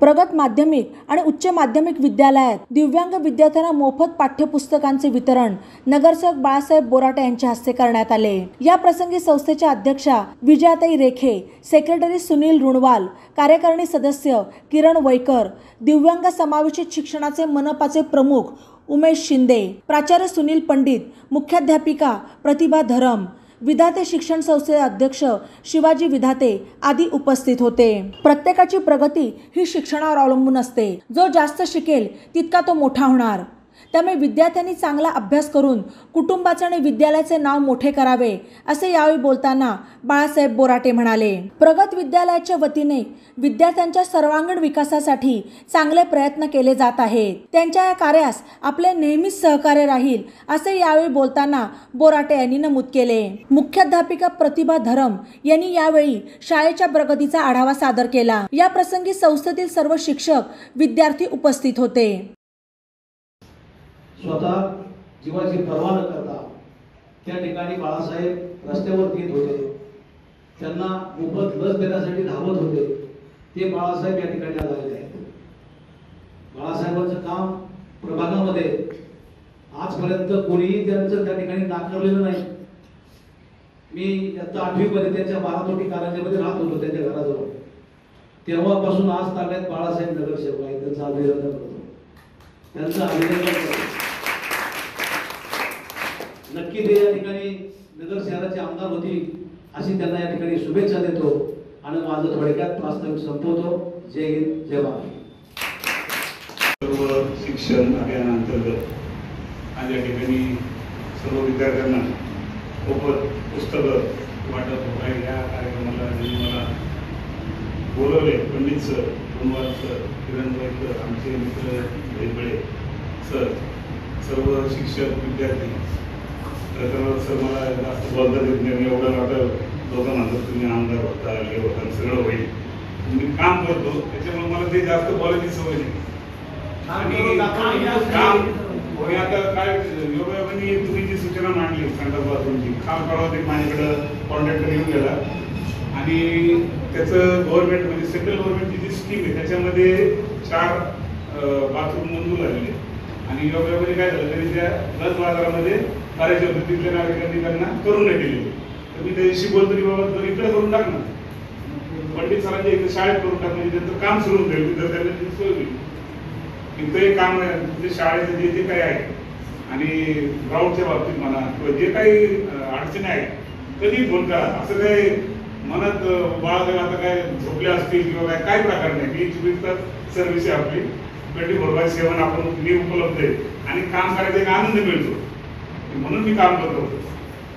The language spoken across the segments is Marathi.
प्रगत माध्यमिक आणि उच्च माध्यमिक विद्यालयात दिव्यांग विद्यार्थ्यांना मोफत पाठ्यपुस्तकांचे वितरण नगरसेवक बाळासाहेब बोराटे यांच्या हस्ते करण्यात आले। या प्रसंगी संस्थेच्या अध्यक्षा विजयाताई रेखे, सेक्रेटरी सुनील रुणवाल, कार्यकारिणी सदस्य किरण वैकर, दिव्यांग समावेशित शिक्षणाचे मनपाचे प्रमुख उमेश शिंदे, प्राचार्य सुनील पंडित, मुख्याध्यापिका प्रतिभा धरम, विधाते शिक्षण संस्थेचे अध्यक्ष शिवाजी विधाते आदी उपस्थित होते। प्रत्येकाची प्रगती ही शिक्षणावर अवलंबून असते। जो जास्त शिकेल तितका तो मोठा होणार। त्यामुळे विद्यार्थ्यांनी चांगला अभ्यास करून कुटुंबाचे आणि विद्यालयाचे नाव मोठे करावे असे यावेळी बोलताना बाळासाहेब बोराटे म्हणाले। प्रगत विद्यालयाच्या वतीने विद्यार्थ्यांच्या सर्वांगीण विकासासाठी चांगले प्रयत्न केले जात आहेत। त्यांच्या या कार्यास आपले नेहमीच सहकार्य राहील असे यावेळी बोलताना बोराटे यांनी नमूद केले। मुख्याध्यापिका प्रतिभा धरम यांनी यावेळी शाळेच्या प्रगतीचा आढावा सादर केला। या प्रसंगी संस्थेतील सर्व शिक्षक, विद्यार्थी उपस्थित होते। स्वतः जीवाची पर्वा न करता त्या ठिकाणी बाळासाहेब रस्त्यावर येत होते, त्यांना मोफत लस देण्यासाठी धावत होते। ते बाळासाहेब या ठिकाणी आलेले आहेत। बाळासाहेबांचं काम प्रभागामध्ये आजपर्यंत कोणीही त्यांचं त्या ठिकाणी नाकारलेलं नाही। मी इयत्ता 8वी मध्ये त्यांच्या 12 कारंजेमध्ये राहत होतो, त्यांच्या घराजवळ। तेव्हापासून आज ताब्यात बाळासाहेब नगरसेवक आहेत। त्यांचं अभिनंदन करतो, त्यांचं अभिनंदन करतो। नक्की ते या ठिकाणी नगर शहराचे आमदार होतील अशी त्यांना या ठिकाणी शुभेच्छा देतो आणि माझं थोडक्यात प्रास्ताविक संपवतो। जय हिंद, जय महाराष्ट्र। सर्व शिक्षण अभियानांतर्गत आज या ठिकाणी सर्व विद्यार्थ्यांना मोफत पुस्तकं वाटप होत आहे। या कार्यक्रमाला ज्यांनी मला बोलवले, पंडित सर, रुणवाल सर, किरण वैकर, आमचे मित्र भेटबळे सर, सर्व शिक्षक, विद्यार्थी, सर मला जास्त बोलता येत नाही। एवढं वाटतं दोघं म्हणतात तुम्ही आमदार होता, हे होता, सगळं होईल। मी काम करतो त्याच्यामुळे मला ते जास्त बोलायची सवय नाही। आणि आता काय योगायोगाने तुम्ही जी सूचना मांडली संदर्भातूनची, काम करावं ते माझ्याकडं कॉन्ट्रॅक्टर येऊन गेला आणि त्याचं गव्हर्नमेंट म्हणजे सेंट्रल गव्हर्नमेंटची जी स्कीम आहे त्याच्यामध्ये 4 बाथरूम मंजूर झालेले आणि योगायोगाने काय झालं, त्यांनी त्या लस बाजारामध्ये करायचे होते, तिथल्या नागरिकांनी त्यांना करून नाही दिले। तर मी त्याच्याशी बोलतो की बाबा तर इकडे करून टाक ना, पंडित सरांच्या इकडे शाळेत करून टाक, म्हणजे त्यांचं काम सुरू होईल, विद्यार्थ्यांना सोय होईल। इथंही काम म्हणजे शाळेचं जे जे काही आहे आणि ग्राउंडच्या बाबतीत म्हणा किंवा जे काही अडचणी आहेत कधी फोन करा। असं काही मनात बाळा आता काय झोपले असतील किंवा काय प्रकार नाही। 24 तास सर्व्हिस आहे आपली, 24/7 आपण मी उपलब्ध आहे आणि काम करायचा एक आनंद मिळतो, म्हणून मी काम करतो।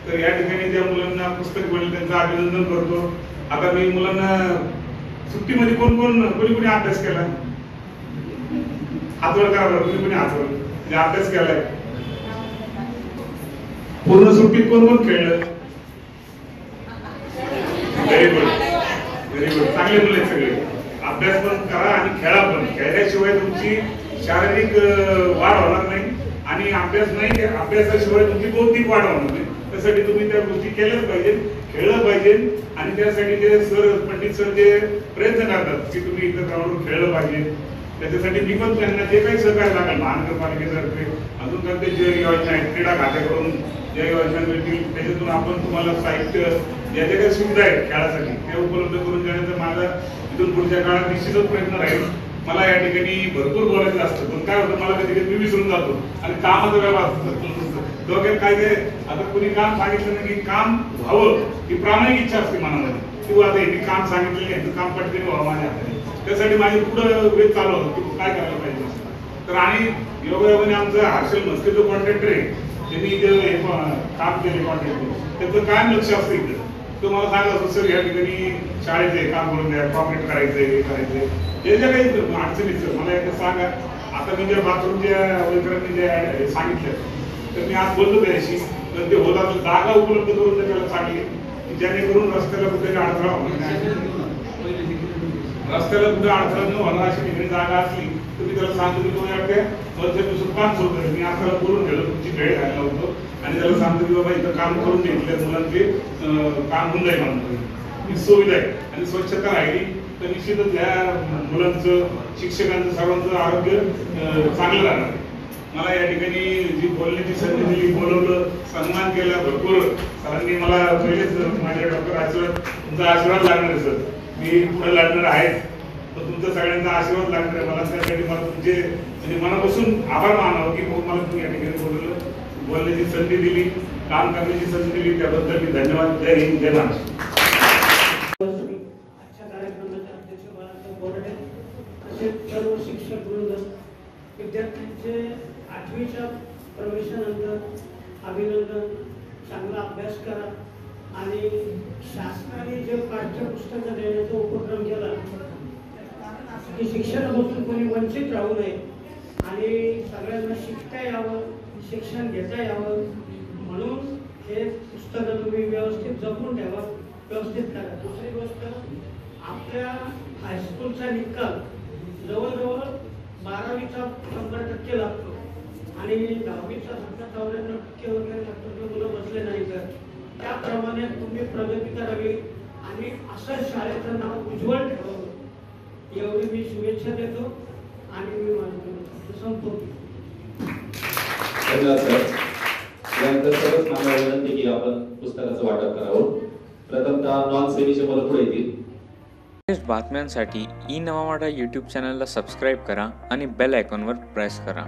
तर या ठिकाणी ज्या मुलांना पुस्तक मिळेल त्यांचं अभिनंदन करतो। आता मी मुलांना सुट्टीमध्ये कोणी अभ्यास केला, हातवर करा बरं, कोणी हातवर म्हणजे अभ्यास केलाय, पूर्ण सुट्टीत कोण खेळलं? व्हेरी गुड, व्हेरी गुड, चांगले मुलं आहेत सगळे। अभ्यास पण करा आणि खेळा पण, खेळल्याशिवाय तुमची शारीरिक वाढ होणार नाही आणि अभ्यास नाही, अभ्यासाशिवाय तुमची बौद्धिक वाढ होणार नाही। त्यासाठी तुम्ही त्या गोष्टी केल्याच पाहिजे, खेळलं पाहिजे आणि त्यासाठी जे सर, पंडित सर जे प्रयत्न करतात की तुम्ही इथं ग्राउंडवर खेळलं पाहिजे, त्याच्यासाठी मी पण त्यांना जे काही सहकार्य लागेल महानगरपालिकेतर्फे अजून कोणते जे योजना आहेत, क्रीडा खात्याकडून ज्या योजना मिळतील त्याच्यातून आपण तुम्हाला साहित्य, ज्या ज्या काही सुविधा आहेत खेळासाठी त्या उपलब्ध करून देण्याचा माझा इथून पुढच्या काळात निश्चितच प्रयत्न राहील। मला या ठिकाणी भरपूर बोलायचं असतं, पण काय होतं मला कधी कधी मी विसरून जातो आणि कामाचं वेळ असतं डोक्यात काय काय। आता कुणी काम सांगितलं नाही की काम व्हावं ही प्रामाणिक इच्छा असते मनामध्ये, किंवा आता हे काम सांगितलेलं आहे काम पटकन व्हावं माझ्या हाताने, त्यासाठी माझी पुढं वेळ चालू होतं की काय करायला पाहिजे। तर आणि योगायोगाने आमचं हर्षल मस्के जो कॉन्ट्रॅक्टर आहे त्यांनी जे काम केले कॉन्ट्रॅक्टर, त्याचं कायम लक्ष असतं इथं। तो मला सांगत असतो सर या ठिकाणी शाळेचे काम करून द्या, कॉन्क्रीट करायचंय, हे करायचंय, जे ज्या काही अडचणीच मला एकदा सांगा। आता मी ज्या बाथरूमच्या वैकरांनी जे सांगितलं तर मी आज बोलतो त्याशी, तर ते होता जागा उपलब्ध करून त्याला सांगली की जेणेकरून रस्त्याला कुठे अडथळा होणार नाही, रस्त्याला कुठे अडथळा न होणार अशी ठिकाणी जागा असली तर मी त्याला सांगतो की तुम्ही अगदी काम सुरू करेल। मी आज त्याला बोलून गेलो, तुमची भेट घ्यायला होतो आणि त्याला सांगतो की बाबा इथं काम करून घेतलं मुलांचे काम होऊन जाईल म्हणून। ही सुविधा आहे आणि स्वच्छता राहिली तर निश्चितच ह्या मुलांचं शिक्षकांचं सर्वांचं आरोग्य चांगलं राहणार आहे. मला या ठिकाणी जी बोलण्याची संधी दिली, बोलवलं, सन्मान केला भरपूर सरांनी. मला पहिलेच माझ्या डॉक्टर आशीर्वाद, तुमचा आशीर्वाद लागणार आहे सर. मी पुढे लागणार आहेच, तर तुमचा सगळ्यांचा आशीर्वाद लागणार आहे मला. त्यासाठी मला तुमचे म्हणजे मनापासून आभार मानावं की मला तुम्ही या ठिकाणी बोलवलं, बोलण्याची संधी दिली, काम करण्याची संधी दिली, त्याबद्दल मी धन्यवाद. जय हिंद, जय महाराष्ट्र. सर्व शिक्षक वृंद, विद्यार्थ्यांचे 8वीच्या प्रवेशानंतर अभिनंदन. चांगला अभ्यास करा आणि शासनाने जे पाठ्यपुस्तकं देण्याचा उपक्रम केला की शिक्षणापासून कोणी वंचित राहू नये आणि सगळ्यांना शिकता यावं, शिक्षण घेता यावं म्हणून हे पुस्तकं तुम्ही व्यवस्थित जपून ठेवा, व्यवस्थित करा. दुसरी गोष्ट, आपल्या हायस्कूलचा निकाल जवळजवळ 12वीचा 100% लागतो आणि 10वीचा 94% वगैरे लागतो. मुलं बसले नाही तर त्याप्रमाणे तुम्ही प्रगती करावी आणि असं शाळेचं नाव उज्ज्वल ठेवावं एवढी मी शुभेच्छा देतो आणि मी माझं संपवतो. धन्यवाद सर. यानंतर सर्वच मला विनंती की आपण पुस्तकाचं वाटप करावं. प्रथमतः नॉन सेमीचे मुलं पुढे येतील. बातम्यांसाठी ई नवा वाडा यूट्यूब चॅनलला सबस्क्राईब करा आणि बेल आयकॉनवर प्रेस करा.